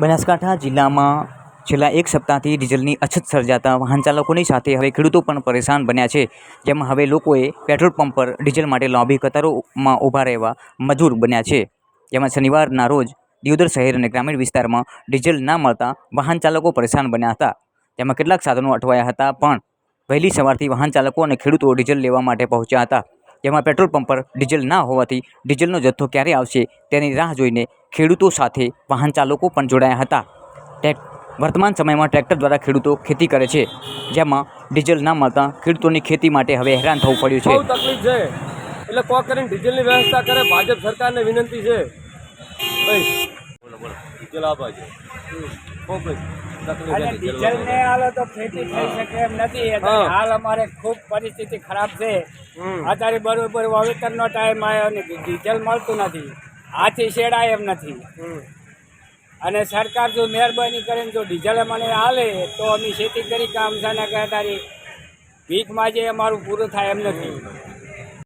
બનાસકાંઠા જિલ્લામાં છેલ્લા એક સપ્તાહથી ડીઝલની અછત સર્જાતા વાહન ચાલકોની સાથે હવે ખેડૂતો પણ પરેશાન બન્યા છે. જેમાં હવે લોકોએ પેટ્રોલ પંપ પર ડીઝલ માટે લાંબી કતારોમાં ઊભા રહેવા મજબૂર બન્યા છે. જેમાં શનિવારના રોજ દિયોદર શહેર અને ગ્રામીણ વિસ્તારમાં ડીઝલ ના મળતા વાહન ચાલકો પરેશાન બન્યા હતા. તેમાં કેટલાક સાધનો અટવાયા હતા, પણ વહેલી સવારથી વાહન ચાલકો અને ખેડૂતો ડીઝલ લેવા માટે પહોંચ્યા હતા. જેમાં પેટ્રોલ પંપ પર ડીઝલ ના હોવાથી ડીઝલનો જથ્થો ક્યારે આવશે તેની રાહ જોઈને ખેડૂતો સાથે વાહન ચાલકો પણ જોડાયા હતા. વર્તમાન સમયમાં ટ્રેક્ટર દ્વારા ખેડૂતો ખેતી કરે છે, જેમાં ડીઝલ ના મળતા ખેડૂતોની ખેતી માટે હવે હેરાન થવું પડ્યું છે. બહુ તકલીફ છે, એટલે કોઈ કરીને ડીઝલની વ્યવસ્થા કરે. ભાજપ સરકારને વિનંતી છે ભાઈ, ડીઝલ આપવા છે. ડીઝલ ને હાલો તો ખેતી થઈ શકે એમ નથી. હાલ અમારે ખૂબ પરિસ્થિતિ ખરાબ છે. અત્યારે બરોબર વાવેતરનો ટાઈમ આવ્યો અને ડીઝલ મળતું નથી, હાથી શેડાય એમ નથી. અને સરકાર જો મહેરબાની કરીને જો ડીઝલ મને હાલે તો અમે ખેતી કરી કામ છે ને કે તારી ભીખમાં જે અમારું પૂરું થાય એમ નથી.